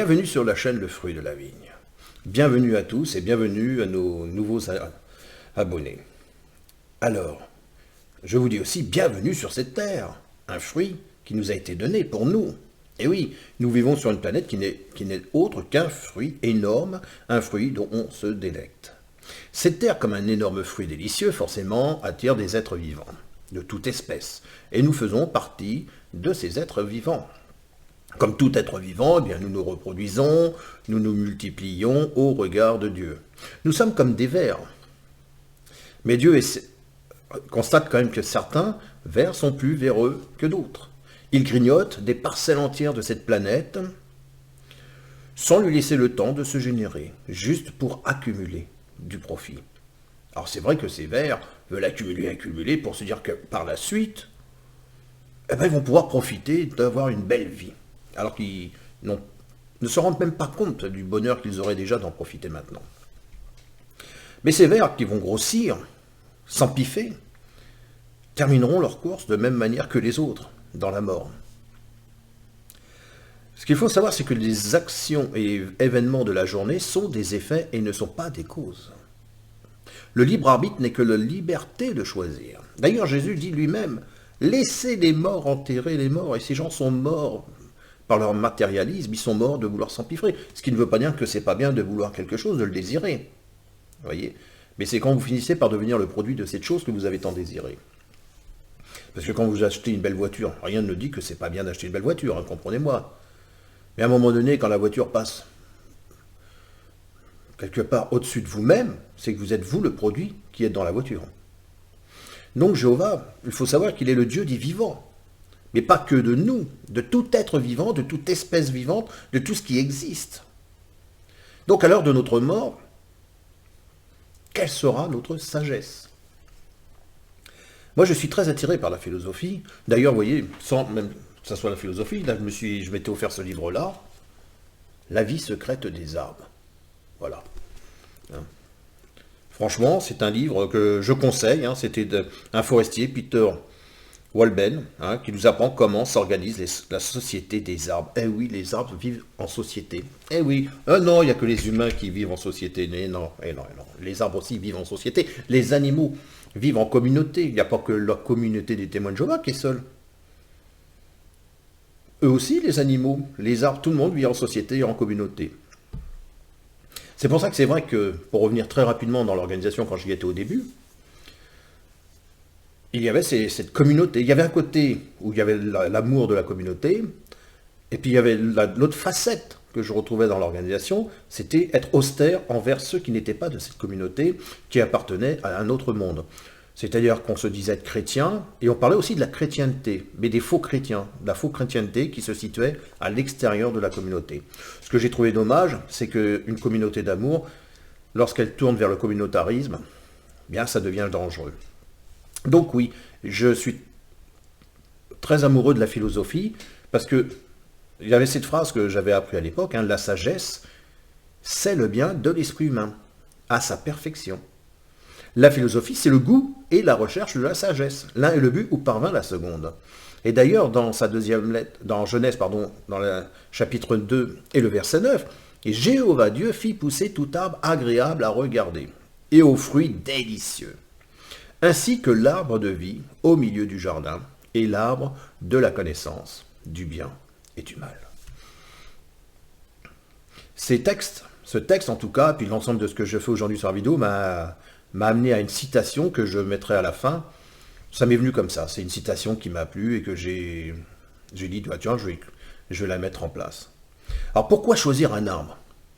Bienvenue sur la chaîne Le Fruit de la Vigne. Bienvenue à tous et bienvenue à nos nouveaux abonnés. Alors, je vous dis aussi bienvenue sur cette terre, un fruit qui nous a été donné pour nous. Et oui, nous vivons sur une planète qui n'est autre qu'un fruit énorme, un fruit dont on se délecte. Cette terre, comme un énorme fruit délicieux, forcément attire des êtres vivants, de toute espèce, et nous faisons partie de ces êtres vivants. Comme tout être vivant, eh bien, nous nous reproduisons, nous nous multiplions au regard de Dieu. Nous sommes comme des vers. Mais Dieu constate quand même que certains vers sont plus véreux que d'autres. Il grignote des parcelles entières de cette planète sans lui laisser le temps de se générer, juste pour accumuler du profit. Alors c'est vrai que ces vers veulent accumuler pour se dire que par la suite, eh ben, ils vont pouvoir profiter d'avoir une belle vie. Alors qu'ils ne se rendent même pas compte du bonheur qu'ils auraient déjà d'en profiter maintenant. Mais ces vers qui vont grossir, s'empiffer, termineront leur course de même manière que les autres, dans la mort. Ce qu'il faut savoir, c'est que les actions et événements de la journée sont des effets et ne sont pas des causes. Le libre arbitre n'est que la liberté de choisir. D'ailleurs, Jésus dit lui-même, « Laissez les morts enterrer les morts », et ces gens sont morts par leur matérialisme, ils sont morts de vouloir s'empiffrer. Ce qui ne veut pas dire que c'est pas bien de vouloir quelque chose, de le désirer. Vous voyez ? Mais c'est quand vous finissez par devenir le produit de cette chose que vous avez tant désiré. Parce que quand vous achetez une belle voiture, rien ne dit que c'est pas bien d'acheter une belle voiture, hein, comprenez-moi. Mais à un moment donné, quand la voiture passe quelque part au-dessus de vous-même, c'est que vous êtes vous le produit qui est dans la voiture. Donc Jéhovah, il faut savoir qu'il est le Dieu des vivants. Mais pas que de nous, de tout être vivant, de toute espèce vivante, de tout ce qui existe. Donc à l'heure de notre mort, quelle sera notre sagesse? Moi je suis très attiré par la philosophie. D'ailleurs, vous voyez, sans même que ce soit la philosophie, là je m'étais offert ce livre-là, La vie secrète des arbres. Voilà. Hein. Franchement, c'est un livre que je conseille. Hein, c'était un forestier, Peter Walben, hein, qui nous apprend comment s'organise la société des arbres. Eh oui, les arbres vivent en société. Eh oui, non, il n'y a que les humains qui vivent en société. Mais non, non. Les arbres aussi vivent en société. Les animaux vivent en communauté. Il n'y a pas que la communauté des témoins de Jéhovah qui est seule. Eux aussi, les animaux, les arbres, tout le monde vit en société et en communauté. C'est pour ça que c'est vrai que, pour revenir très rapidement dans l'organisation quand j'y étais au début, il y avait cette communauté. Il y avait un côté où il y avait l'amour de la communauté, et puis il y avait l'autre facette que je retrouvais dans l'organisation, c'était être austère envers ceux qui n'étaient pas de cette communauté, qui appartenaient à un autre monde. C'est-à-dire qu'on se disait être chrétien, et on parlait aussi de la chrétienté, mais des faux chrétiens, de la faux chrétienté qui se situait à l'extérieur de la communauté. Ce que j'ai trouvé dommage, c'est qu'une communauté d'amour, lorsqu'elle tourne vers le communautarisme, bien ça devient dangereux. Donc oui, je suis très amoureux de la philosophie, parce que il y avait cette phrase que j'avais appris à l'époque, hein, la sagesse, c'est le bien de l'esprit humain, à sa perfection. La philosophie, c'est le goût et la recherche de la sagesse. L'un est le but où parvint la seconde. Et d'ailleurs, dans sa deuxième lettre, dans Genèse, dans le chapitre 2 et le verset 9, « Et Jéhovah Dieu fit pousser tout arbre agréable à regarder, et aux fruits délicieux, ainsi que l'arbre de vie au milieu du jardin, et l'arbre de la connaissance du bien et du mal. » Ce texte en tout cas, puis l'ensemble de ce que je fais aujourd'hui sur la vidéo, m'a amené à une citation que je mettrai à la fin. Ça m'est venu comme ça, c'est une citation qui m'a plu et que j'ai dit, bah, tiens, je vais la mettre en place. Alors pourquoi choisir un arbre?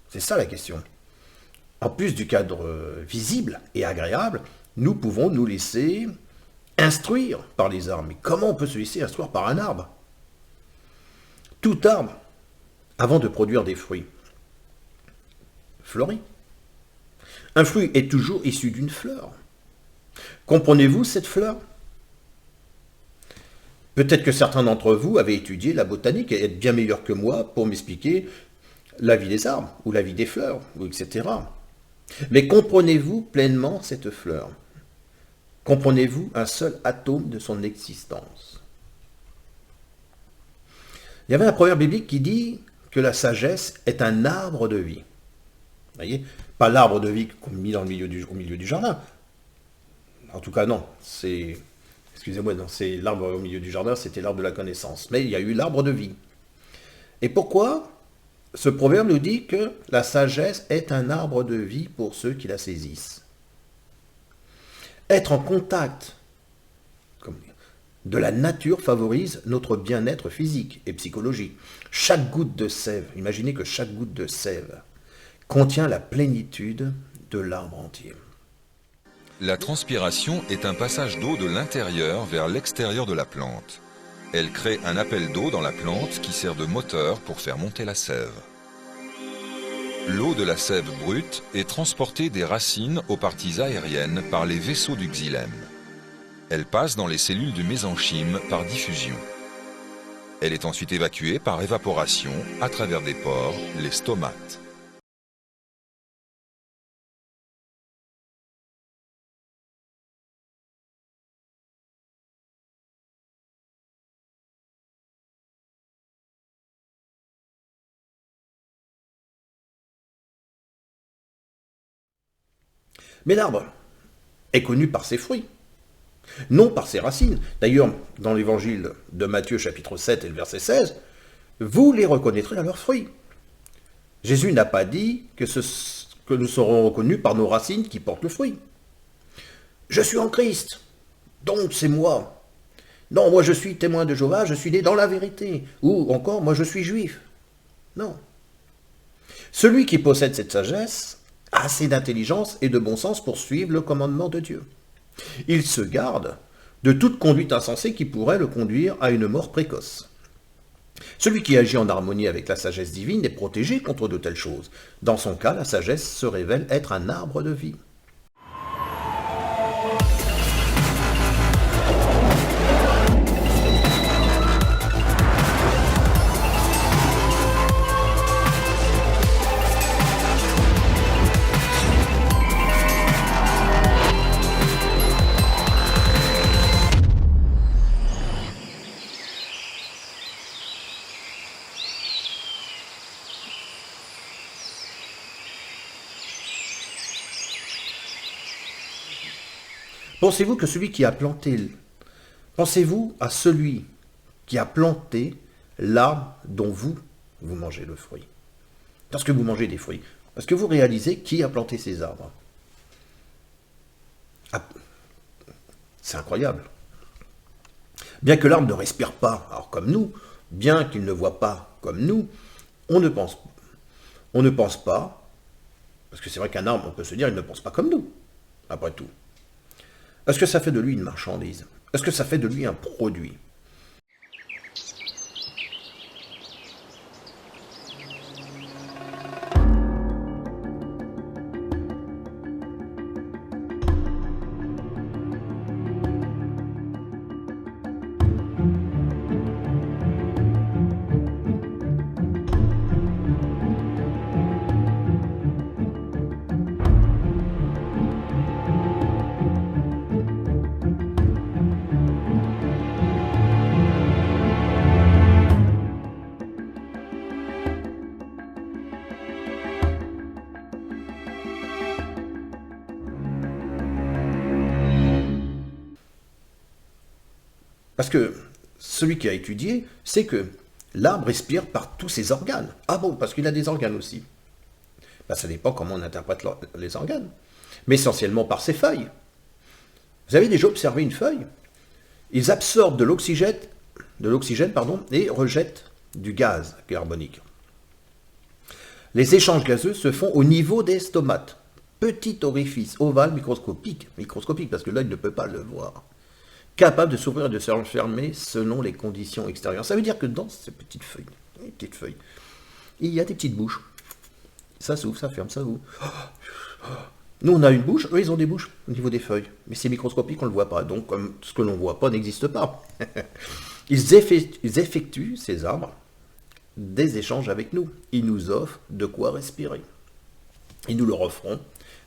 C'est ça la question. En plus du cadre visible et agréable, nous pouvons nous laisser instruire par les arbres. Mais comment on peut se laisser instruire par un arbre? Tout arbre, avant de produire des fruits, fleurit. Un fruit est toujours issu d'une fleur. Comprenez-vous cette fleur? Peut-être que certains d'entre vous avaient étudié la botanique et êtes bien meilleurs que moi pour m'expliquer la vie des arbres, ou la vie des fleurs, etc. Mais comprenez-vous pleinement cette fleur? Comprenez-vous un seul atome de son existence? Il y avait un proverbe biblique qui dit que la sagesse est un arbre de vie. Vous voyez? Pas l'arbre de vie qu'on met dans au milieu du jardin. En tout cas, non. Excusez-moi, non, c'est l'arbre au milieu du jardin, c'était l'arbre de la connaissance. Mais il y a eu l'arbre de vie. Et pourquoi ce proverbe nous dit que la sagesse est un arbre de vie pour ceux qui la saisissent? Être en contact de la nature favorise notre bien-être physique et psychologique. Chaque goutte de sève, imaginez que chaque goutte de sève contient la plénitude de l'arbre entier. La transpiration est un passage d'eau de l'intérieur vers l'extérieur de la plante. Elle crée un appel d'eau dans la plante qui sert de moteur pour faire monter la sève. L'eau de la sève brute est transportée des racines aux parties aériennes par les vaisseaux du xylème. Elle passe dans les cellules du mésenchyme par diffusion. Elle est ensuite évacuée par évaporation à travers des pores, les stomates. Mais l'arbre est connu par ses fruits, non par ses racines. D'ailleurs, dans l'évangile de Matthieu chapitre 7 et le verset 16, vous les reconnaîtrez à leurs fruits. Jésus n'a pas dit que nous serons reconnus par nos racines qui portent le fruit. Je suis en Christ, donc c'est moi. Non, moi je suis témoin de Jéhovah, je suis né dans la vérité. Ou encore, moi je suis juif. Non. Celui qui possède cette sagesse a assez d'intelligence et de bon sens pour suivre le commandement de Dieu. Il se garde de toute conduite insensée qui pourrait le conduire à une mort précoce. Celui qui agit en harmonie avec la sagesse divine est protégé contre de telles choses. Dans son cas, la sagesse se révèle être un arbre de vie. Pensez-vous à celui qui a planté l'arbre dont vous mangez le fruit. Lorsque vous mangez des fruits, est-ce que vous réalisez qui a planté ces arbres? Ah, c'est incroyable. Bien que l'arbre ne respire pas, alors comme nous, bien qu'il ne voit pas comme nous, on ne pense pas, parce que c'est vrai qu'un arbre, on peut se dire, il ne pense pas comme nous, après tout. Est-ce que ça fait de lui une marchandise? Est-ce que ça fait de lui un produit? Parce que celui qui a étudié sait que l'arbre respire par tous ses organes. Ah bon, parce qu'il a des organes aussi. Ben, ça dépend comment on interprète les organes. Mais essentiellement par ses feuilles. Vous avez déjà observé une feuille? Ils absorbent de l'oxygène, et rejettent du gaz carbonique. Les échanges gazeux se font au niveau des stomates. Petit orifice ovale microscopique parce que l'œil ne peut pas le voir, capable de s'ouvrir et de se refermer selon les conditions extérieures. Ça veut dire que dans ces petites feuilles, il y a des petites bouches. Ça s'ouvre, ça ferme, ça ouvre. Nous, on a une bouche, eux, ils ont des bouches au niveau des feuilles. Mais c'est microscopique, on ne le voit pas. Donc, comme ce que l'on ne voit pas n'existe pas. Ils effectuent, ces arbres, des échanges avec nous. Ils nous offrent de quoi respirer. Et nous leur offrons,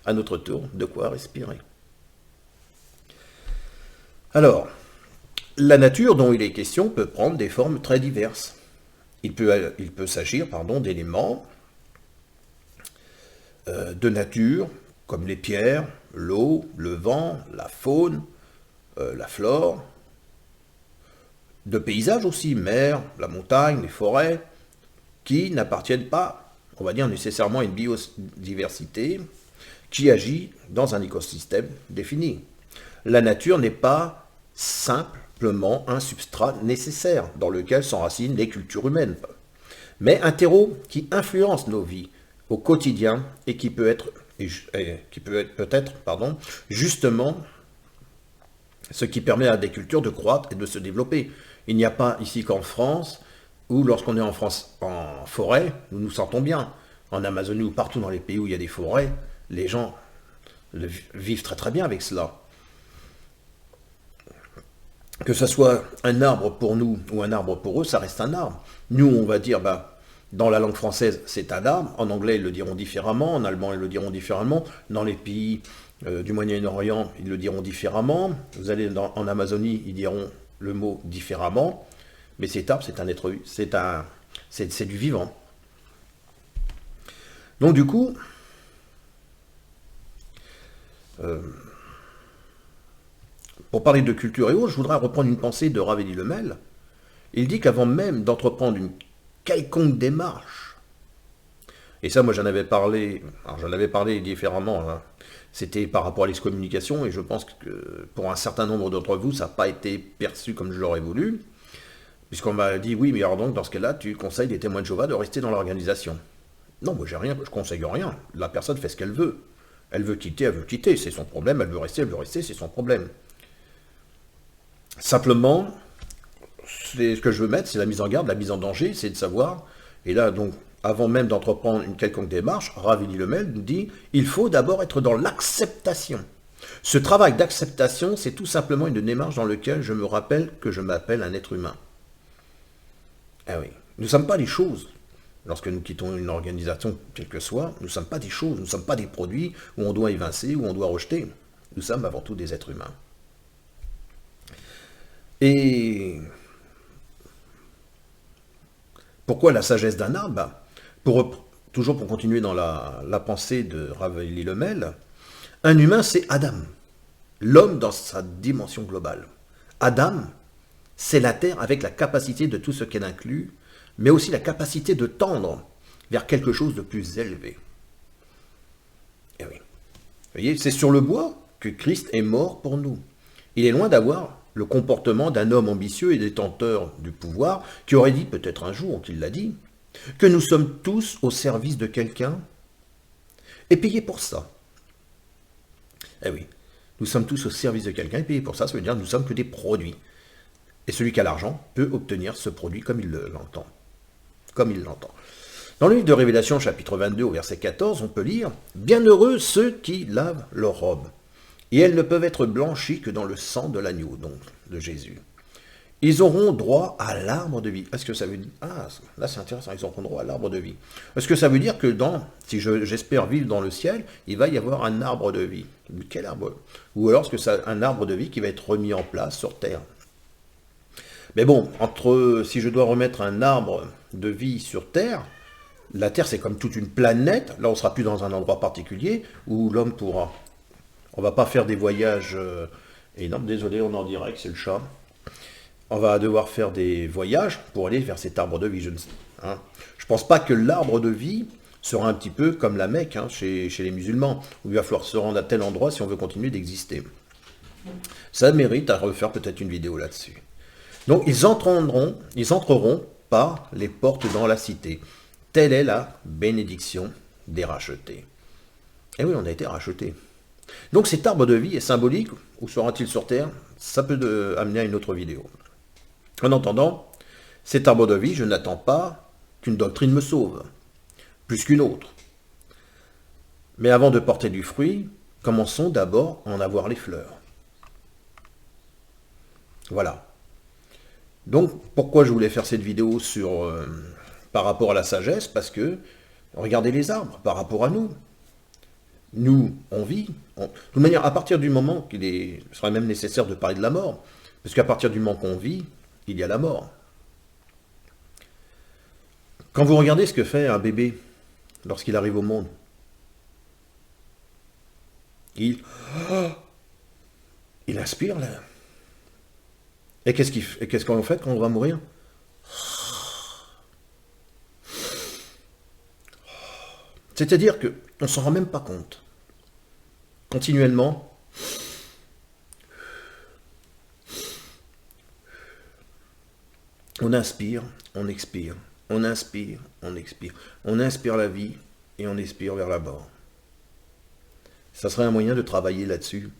à notre tour, de quoi respirer. Alors, la nature dont il est question peut prendre des formes très diverses. Il peut s'agir, pardon, d'éléments de nature, comme les pierres, l'eau, le vent, la faune, la flore, de paysages aussi, mer, la montagne, les forêts, qui n'appartiennent pas, on va dire, nécessairement à une biodiversité qui agit dans un écosystème défini. La nature n'est pas simplement un substrat nécessaire dans lequel s'enracinent les cultures humaines, mais un terreau qui influence nos vies au quotidien et qui peut être peut-être justement ce qui permet à des cultures de croître et de se développer. Il n'y a pas ici qu'en France, où lorsqu'on est en France en forêt, nous nous sentons bien. En Amazonie ou partout dans les pays où il y a des forêts, les gens vivent très très bien avec cela. Que ce soit un arbre pour nous ou un arbre pour eux, ça reste un arbre. Nous, on va dire, dans la langue française, c'est un arbre. En anglais, ils le diront différemment. En allemand, ils le diront différemment. Dans les pays du Moyen-Orient, ils le diront différemment. Vous allez en Amazonie, ils diront le mot différemment. Mais cet arbre, c'est un être, c'est du vivant. Donc du coup, pour parler de culture et autres, je voudrais reprendre une pensée de Rav Elie Lemel. Il dit qu'avant même d'entreprendre une quelconque démarche, et ça moi j'en avais parlé différemment, hein. C'était par rapport à l'excommunication, et je pense que pour un certain nombre d'entre vous, ça n'a pas été perçu comme je l'aurais voulu, puisqu'on m'a dit, oui, mais alors donc dans ce cas-là, tu conseilles les témoins de Jéhovah de rester dans l'organisation. Non, moi je conseille rien, la personne fait ce qu'elle veut. Elle veut quitter, c'est son problème, elle veut rester, c'est son problème. Simplement, ce que je veux mettre, c'est la mise en garde, la mise en danger, c'est de savoir, et là donc, avant même d'entreprendre une quelconque démarche, Rav Elie Lemel nous dit, il faut d'abord être dans l'acceptation. Ce travail d'acceptation, c'est tout simplement une démarche dans laquelle je me rappelle que je m'appelle un être humain. Ah oui, nous ne sommes pas des choses. Lorsque nous quittons une organisation, quelle que soit, nous ne sommes pas des choses, nous ne sommes pas des produits où on doit évincer, où on doit rejeter. Nous sommes avant tout des êtres humains. Et pourquoi la sagesse d'un arbre? Toujours pour continuer dans la pensée de Rav Elie Lemel, un humain c'est Adam, l'homme dans sa dimension globale. Adam, c'est la terre avec la capacité de tout ce qu'elle inclut, mais aussi la capacité de tendre vers quelque chose de plus élevé. Et oui. Vous voyez, c'est sur le bois que Christ est mort pour nous. Il est loin d'avoir le comportement d'un homme ambitieux et détenteur du pouvoir qui aurait dit, peut-être un jour qu'il l'a dit, que nous sommes tous au service de quelqu'un et payés pour ça. Eh oui, nous sommes tous au service de quelqu'un et payés pour ça, ça veut dire que nous sommes que des produits. Et celui qui a l'argent peut obtenir ce produit comme il l'entend. Dans le livre de Révélation, chapitre 22, au verset 14, on peut lire « Bienheureux ceux qui lavent leurs robes, et elles ne peuvent être blanchies que dans le sang de l'agneau, donc de Jésus. Ils auront droit à l'arbre de vie. » Est-ce que ça veut dire... Ah, là c'est intéressant, ils auront droit à l'arbre de vie. Est-ce que ça veut dire que si j'espère vivre dans le ciel, il va y avoir un arbre de vie? Quel arbre? Ou alors est-ce que c'est un arbre de vie qui va être remis en place sur terre? Mais bon, si je dois remettre un arbre de vie sur terre, la Terre c'est comme toute une planète, là on ne sera plus dans un endroit particulier où l'homme pourra. On ne va pas faire des voyages énormes, désolé on est en direct, c'est le chat. On va devoir faire des voyages pour aller vers cet arbre de vie. Je ne pense pas que l'arbre de vie sera un petit peu comme la Mecque chez les musulmans, où il va falloir se rendre à tel endroit si on veut continuer d'exister. Ça mérite à refaire peut-être une vidéo là-dessus. Donc ils entreront par les portes dans la cité. Telle est la bénédiction des rachetés. Et oui, on a été rachetés. Donc cet arbre de vie est symbolique, où sera-t-il sur terre? Ça peut amener à une autre vidéo. En entendant, cet arbre de vie, je n'attends pas qu'une doctrine me sauve, plus qu'une autre. Mais avant de porter du fruit, commençons d'abord à en avoir les fleurs. Voilà. Donc, pourquoi je voulais faire cette vidéo par rapport à la sagesse? Parce que, regardez les arbres, par rapport à nous. Nous, on vit. De toute manière, à partir du moment qu'il serait même nécessaire de parler de la mort, parce qu'à partir du moment qu'on vit, il y a la mort. Quand vous regardez ce que fait un bébé lorsqu'il arrive au monde, il inspire là. Et qu'est-ce qu'on fait quand on va mourir? C'est-à-dire qu'on ne s'en rend même pas compte. Continuellement, on inspire, on expire, on inspire, on expire. On inspire la vie et on expire vers la mort. Ça serait un moyen de travailler là-dessus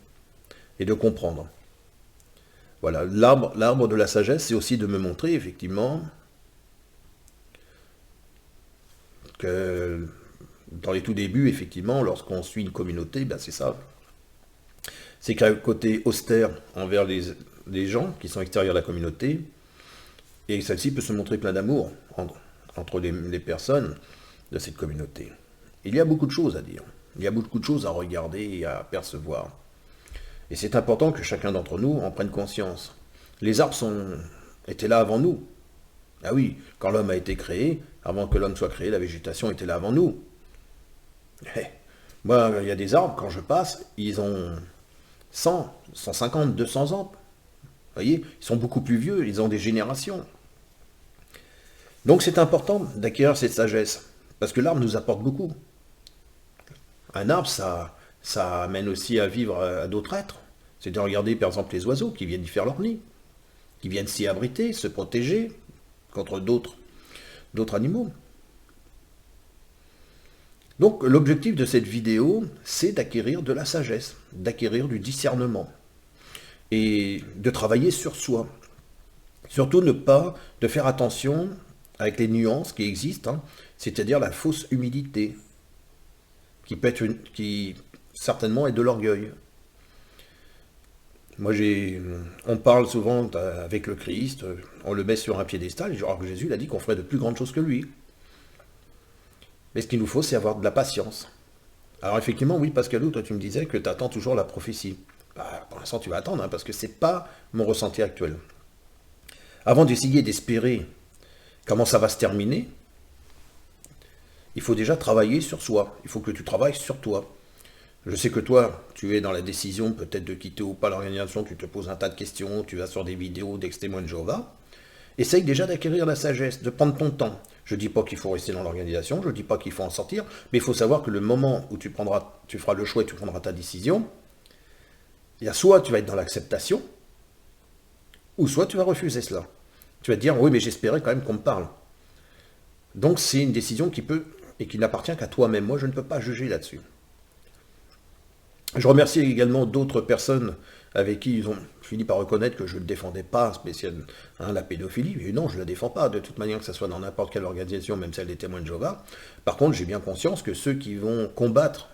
et de comprendre. Voilà, l'arbre de la sagesse, c'est aussi de me montrer effectivement que dans les tout débuts, effectivement, lorsqu'on suit une communauté, ben c'est ça. C'est qu'un côté austère envers les gens qui sont extérieurs à la communauté, et celle-ci peut se montrer plein d'amour entre les personnes de cette communauté. Il y a beaucoup de choses à dire, il y a beaucoup de choses à regarder et à percevoir. Et c'est important que chacun d'entre nous en prenne conscience. Les arbres étaient là avant nous. Ah oui, quand l'homme a été créé, avant que l'homme soit créé, la végétation était là avant nous. Moi, il y a des arbres, quand je passe, ils ont 100, 150, 200 ans. Vous voyez, ils sont beaucoup plus vieux, ils ont des générations. Donc c'est important d'acquérir cette sagesse, parce que l'arbre nous apporte beaucoup. Un arbre, ça amène aussi à vivre à d'autres êtres. C'est de regarder par exemple les oiseaux qui viennent y faire leur nid, qui viennent s'y abriter, se protéger contre d'autres animaux. Donc l'objectif de cette vidéo, c'est d'acquérir de la sagesse, d'acquérir du discernement et de travailler sur soi. Surtout de faire attention avec les nuances qui existent, hein, c'est-à-dire la fausse humilité, qui certainement est de l'orgueil. Moi, on parle souvent avec le Christ, on le met sur un piédestal, alors que Jésus il a dit qu'on ferait de plus grandes choses que lui. Mais ce qu'il nous faut, c'est avoir de la patience. Alors effectivement, oui, Pascalou, toi tu me disais que tu attends toujours la prophétie. Bah, pour l'instant, tu vas attendre, hein, parce que ce n'est pas mon ressenti actuel. Avant d'essayer d'espérer comment ça va se terminer, il faut déjà travailler sur soi. Il faut que tu travailles sur toi. Je sais que toi, tu es dans la décision peut-être de quitter ou pas l'organisation, tu te poses un tas de questions, tu vas sur des vidéos d'ex-témoins de Jéhovah. Essaye déjà d'acquérir la sagesse, de prendre ton temps. Je ne dis pas qu'il faut rester dans l'organisation, je ne dis pas qu'il faut en sortir, mais il faut savoir que le moment où tu feras le choix et tu prendras ta décision, il y a soit tu vas être dans l'acceptation, ou soit tu vas refuser cela. Tu vas te dire, oui, mais j'espérais quand même qu'on me parle. Donc c'est une décision qui peut et qui n'appartient qu'à toi-même. Moi, je ne peux pas juger là-dessus. Je remercie également d'autres personnes avec qui ils ont fini par reconnaître que je ne défendais pas spécialement la pédophilie. Et non, je ne la défends pas, de toute manière, que ce soit dans n'importe quelle organisation, même celle des témoins de Jéhovah. Par contre, j'ai bien conscience que ceux qui vont combattre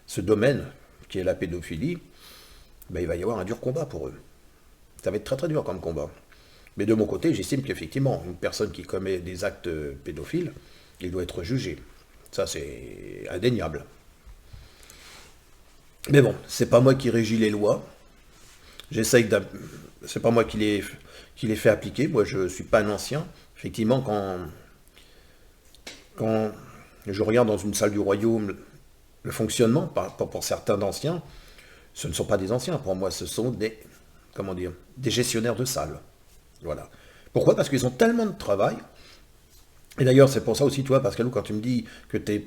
ce domaine, qui est la pédophilie, ben, il va y avoir un dur combat pour eux. Ça va être très très dur comme combat. Mais de mon côté, j'estime qu'effectivement, une personne qui commet des actes pédophiles, il doit être jugé. Ça, c'est indéniable. Mais bon, c'est pas moi qui régis les lois. C'est pas moi qui les fait appliquer. Moi, je suis pas un ancien. Effectivement, quand je regarde dans une salle du royaume le fonctionnement, pour certains d'anciens, ce ne sont pas des anciens. Pour moi, ce sont des gestionnaires de salles. Voilà. Pourquoi? Parce qu'ils ont tellement de travail. Et d'ailleurs, c'est pour ça aussi, toi, Pascalou, quand tu me dis que il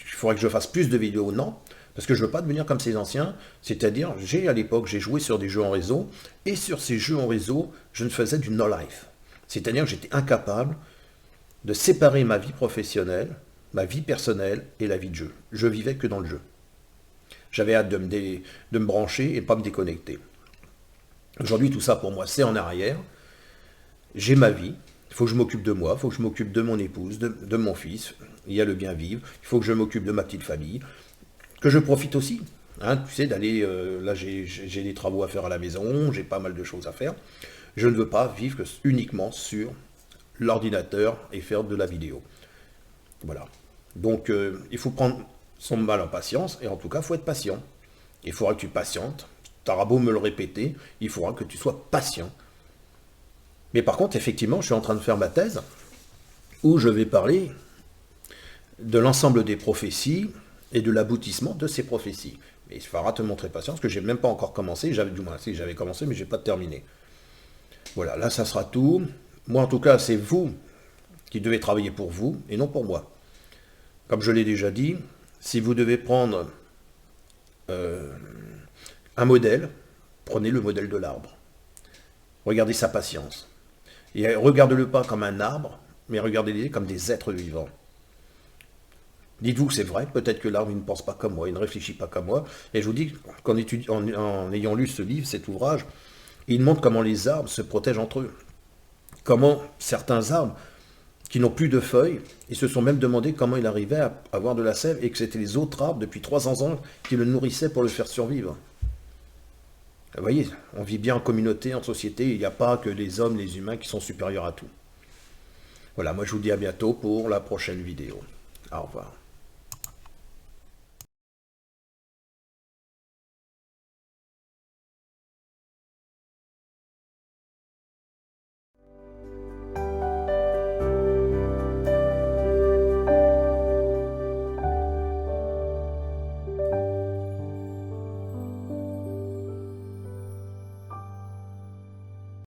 faudrait que je fasse plus de vidéos, non. Parce que je ne veux pas devenir comme ces anciens, c'est-à-dire, à l'époque, j'ai joué sur des jeux en réseau, et sur ces jeux en réseau, je ne faisais du no-life. C'est-à-dire que j'étais incapable de séparer ma vie professionnelle, ma vie personnelle et la vie de jeu. Je vivais que dans le jeu. J'avais hâte de me brancher et pas me déconnecter. Aujourd'hui, tout ça, pour moi, c'est en arrière. J'ai ma vie, il faut que je m'occupe de moi, il faut que je m'occupe de mon épouse, de mon fils, il y a le bien vivre, il faut que je m'occupe de ma petite famille, que je profite aussi, hein, tu sais, d'aller, là j'ai des travaux à faire à la maison, j'ai pas mal de choses à faire, je ne veux pas vivre uniquement sur l'ordinateur et faire de la vidéo. Voilà. Donc il faut prendre son mal en patience, et en tout cas, il faut être patient. Il faudra que tu patientes, tu auras beau me le répéter, il faudra que tu sois patient. Mais par contre, effectivement, je suis en train de faire ma thèse, où je vais parler de l'ensemble des prophéties et de l'aboutissement de ces prophéties. Mais il faudra te montrer patience, que j'ai même pas encore commencé, du moins, si j'avais commencé, mais j'ai pas terminé. Voilà, là ça sera tout. Moi en tout cas, c'est vous qui devez travailler pour vous, et non pour moi. Comme je l'ai déjà dit, si vous devez prendre un modèle, prenez le modèle de l'arbre. Regardez sa patience. Et regardez-le pas comme un arbre, mais regardez-les comme des êtres vivants. Dites-vous que c'est vrai, peut-être que l'arbre il ne pense pas comme moi, il ne réfléchit pas comme moi. Et je vous dis en ayant lu ce livre, cet ouvrage, il montre comment les arbres se protègent entre eux. Comment certains arbres qui n'ont plus de feuilles, ils se sont même demandé comment il arrivait à avoir de la sève et que c'était les autres arbres depuis 300 ans qui le nourrissaient pour le faire survivre. Vous voyez, on vit bien en communauté, en société, il n'y a pas que les hommes, les humains qui sont supérieurs à tout. Voilà, moi je vous dis à bientôt pour la prochaine vidéo. Au revoir.